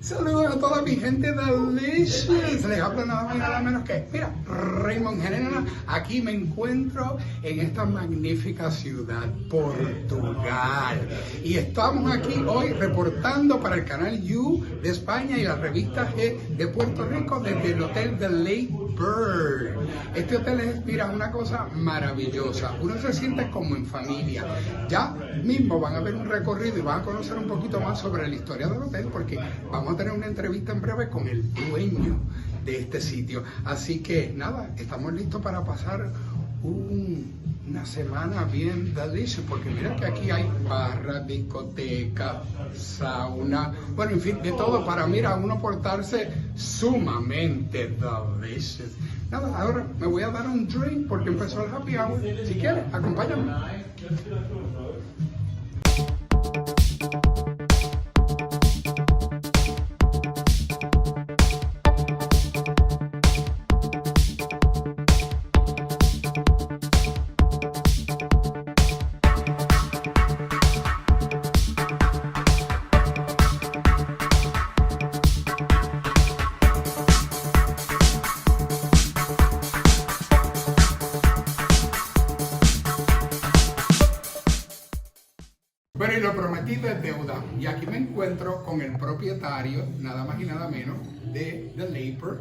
Saludos a toda mi gente delicious. Les hablo nada más y nada menos que, mira, Raymond Gerena. Aquí me encuentro en esta magnífica ciudad, Portugal. Y estamos aquí hoy reportando para el canal You de España y la revista G de Puerto Rico desde el hotel The Lake Bird. Este hotel es, mira, una cosa maravillosa. Uno se siente como en familia. Ya mismo van a ver un recorrido y van a conocer un poquito más sobre la historia del hotel, porque vamos a tener una entrevista en breve con el dueño de este sitio. Así que nada, estamos listos para pasar una semana bien deliciosa, porque mira que aquí hay barra, discoteca, sauna, bueno, en fin, de todo para, mira, uno portarse sumamente delicious. Nada, ahora me voy a dar un drink porque empezó el happy hour. Si quieres, acompáñame. Bueno, y lo prometido es deuda. Y aquí me encuentro con el propietario, nada más y nada menos, de The Labor,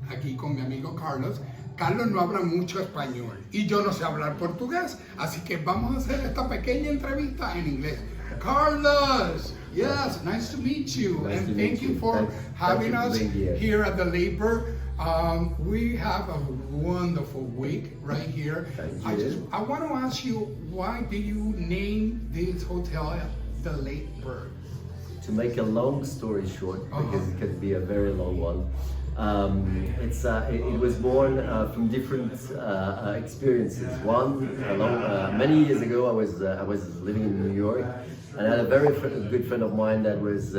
aquí con mi amigo Carlos. Carlos no habla mucho español y yo no sé hablar portugués, así que vamos a hacer esta pequeña entrevista en inglés. Carlos, yes, nice to meet you, Nice and to thank meet you you. for having Thank you us for being here at The Labor. We have a wonderful week right here. Thank you. I want to ask you, why did you name this hotel The Lake Bird? To make a long story short, because it can be a very long one, it was born from different experiences. One, many years ago, I was living in New York, and I had a very good friend of mine that was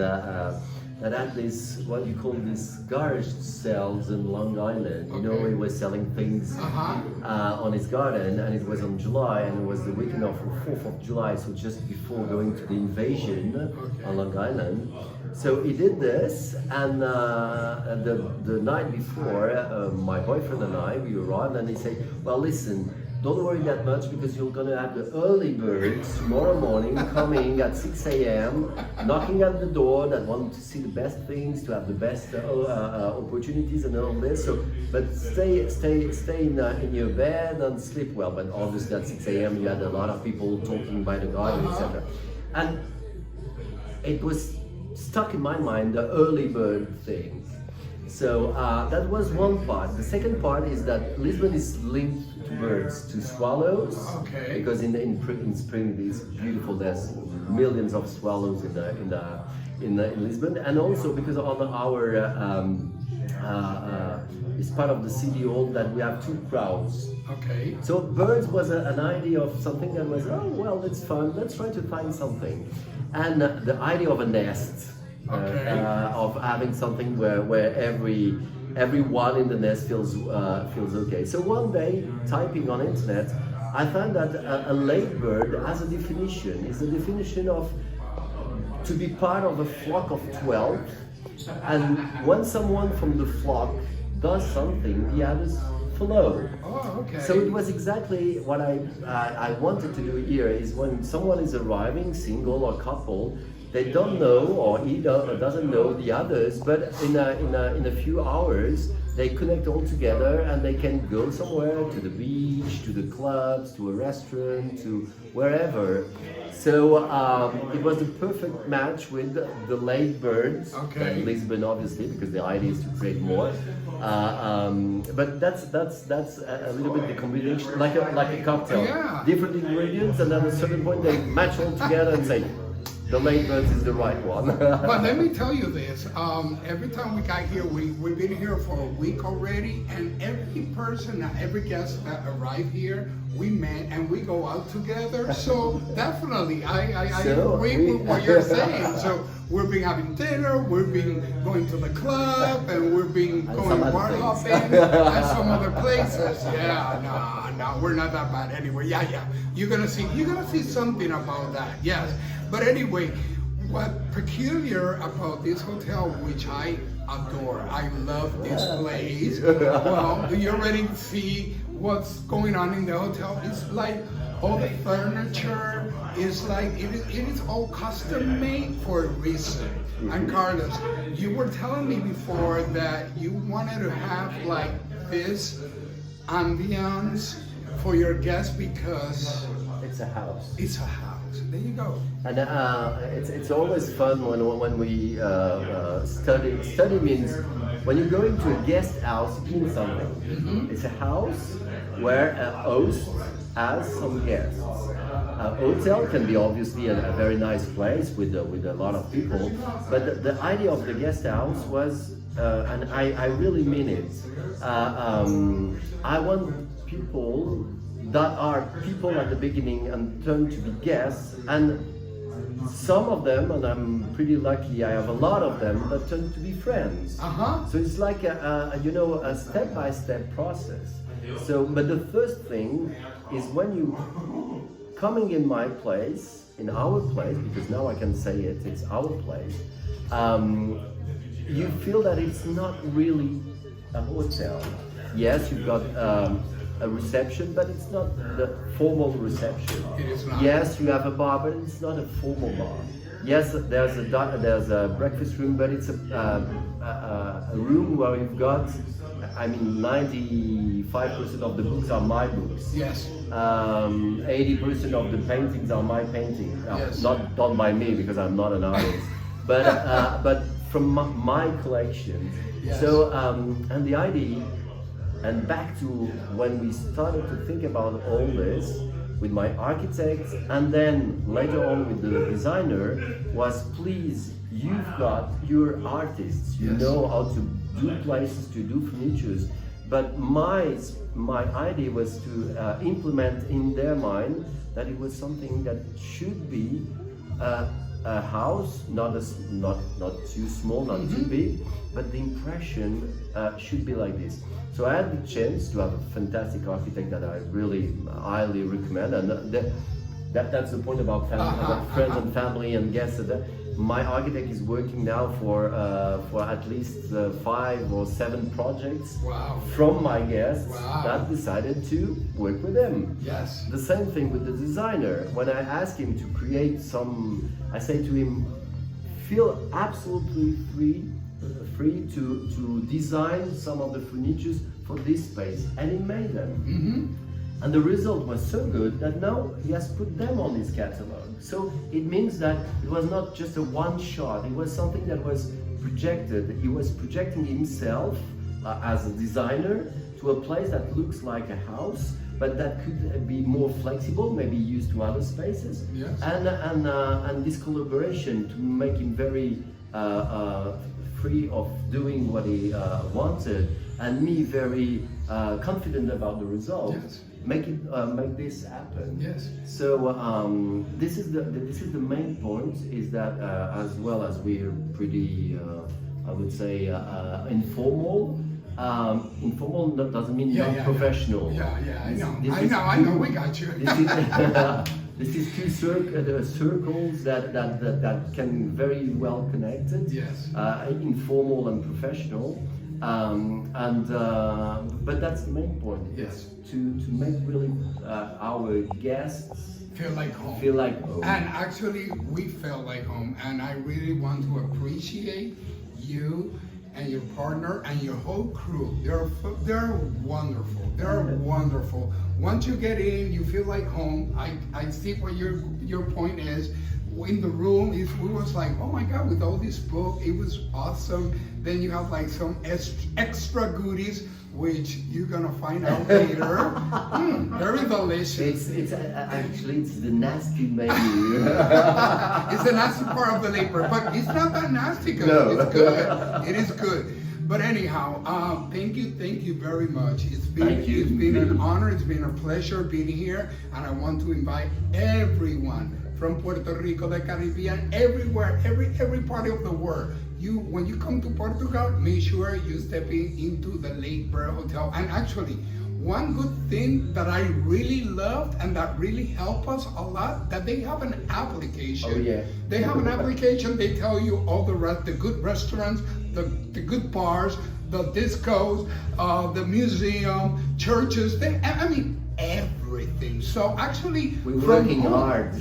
that had this, what you call these garage sales in Long Island. You know, he was selling things on his garden, and it was on July, and it was the weekend of 4th of July, so just before going to the invasion on Long Island. So he did this, and the night before, my boyfriend and I, we arrived, and he said, well, listen, don't worry that much, because you're going to have the early birds tomorrow morning coming at 6 a.m., knocking at the door, that want to see the best things, to have the best opportunities and all this. So, but stay in your bed and sleep well. But obviously at 6 a.m. you had a lot of people talking by the garden, etc. And it was stuck in my mind, the early bird thing. So that was one part. The second part is that Lisbon is linked to birds, to swallows, because in spring it's beautiful. There's millions of swallows in Lisbon, and also because on our it's part of the city hall that we have 2 crowds. Okay. So birds was an idea of something that was, oh well, it's fun. Let's try to find something, and the idea of a nest. Of having something where everyone in the nest feels okay. So one day, typing on internet, I found that a late bird has a definition. It's a definition of to be part of a flock of 12, and when someone from the flock does something, the others follow. Oh, okay. So it was exactly what I wanted to do here. Is when someone is arriving, single or couple, they don't know, or he doesn't know the others, but in a few hours they connect all together, and they can go somewhere, to the beach, to the clubs, to a restaurant, to wherever. So it was the perfect match with the late birds, and Lisbon obviously, because the idea is to create more. But that's a little bit the combination, like a cocktail. Yeah. Different ingredients, and at a certain point they match all together and say, the late birds is the right one. But let me tell you this, every time we got here, we've been here for a week already, and every guest that arrived here, we met and we go out together. So definitely, I agree with what you're saying. So we've been having dinner, we've been going to the club, and we've been going bar hopping and some other places. Yeah, no, we're not that bad anyway. Yeah, you're gonna see something about that. Yes, but anyway, What peculiar about this hotel, which I adore, I love this place. Well, you already see what's going on in the hotel. It's like all the furniture is like, it is all custom made for a reason. And Carlos, you were telling me before that you wanted to have like this ambience for your guests because it's a house. It's a house. There you go. And it's always fun when we study. Study means when you go into a guest house, it means something. Mm-hmm. It's a house where a host has some guests. A hotel can be obviously a very nice place with a lot of people, but the idea of the guest house was, and I really mean it. I want people that are people at the beginning and turn to be guests, and some of them, and I'm pretty lucky, I have a lot of them that turn to be friends. So it's like a step-by-step process. So, but the first thing is when you coming in my place, in our place, because now I can say it, it's our place. You feel that it's not really a hotel. Yes, you've got a reception, but it's not the formal reception. It is not. Yes, you have a bar, but it's not a formal bar. Yes, there's a breakfast room, but it's a room where you've got, I mean, 95% of the books are my books. Yes. 80% of the paintings are my paintings. Yes. Not done by me because I'm not an artist, but from my collection. Yes. So and the idea. And back to when we started to think about all this with my architect and then later on with the designer was, please, you've got your artists, you Yes. know how to do places, to do furnitures, but my idea was to implement in their mind that it was something that should be a house, not too small, not too big, but the impression should be like this. So I had the chance to have a fantastic architect that I really highly recommend, and that's the point about friends and family and guests. My architect is working now for at least 5 or 7 projects. Wow. From my guests Wow. that decided to work with him. Yes. The same thing with the designer. When I ask him to create some, I say to him, feel absolutely free to design some of the furnitures for this space, and he made them. Mm-hmm. And the result was so good that now he has put them on his catalog. So it means that it was not just a one shot, it was something that was projected. He was projecting himself as a designer to a place that looks like a house, but that could be more flexible, maybe used to other spaces. Yes. And this collaboration to make him very free of doing what he wanted, and me very confident about the result. Yes. Make this happen. Yes. So this is the main point, is that as well as we're pretty I would say informal. Informal doesn't mean not professional. Yeah, I know. We got you. This is two circles that can very well connected. Yes. Informal and professional. But that's the main point. Yes. To make really our guests Feel like home. feel like home. And actually, we felt like home. And I really want to appreciate you and your partner and your whole crew. They're wonderful. They're wonderful. Once you get in, you feel like home. I see what your point is. In the room, we was like, oh my God, with all this book, it was awesome. Then you have like some extra goodies, which you're gonna find out later. Very delicious. It's actually it's the nasty menu. It's the nasty part of the labor, but it's not that nasty. No. It's good. It is good. But anyhow, thank you very much. It's been an honor. It's been a pleasure being here, and I want to invite everyone from Puerto Rico, the Caribbean, everywhere, every part of the world. When you come to Portugal, make sure you step into the Lake Bird Hotel. And actually, one good thing that I really loved and that really helped us a lot, that they have an application. Oh yeah. They have an application. They tell you all the good restaurants, the good bars, the discos, the museum, churches. I mean, everything. So actually, we're working hard.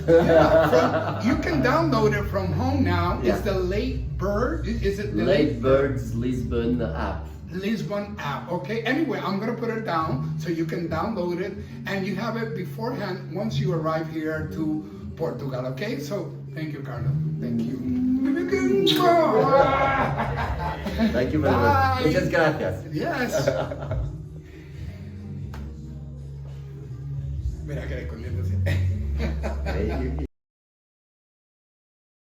You can download it from home now. Yeah. It's the Late Bird. Is it the Late Birds Lisbon app? Lisbon app. Okay. Anyway, I'm gonna put it down so you can download it and you have it beforehand once you arrive here to Portugal. Okay. So thank you, Carla. Thank you. Thank you very much. Muchas gracias. Yes.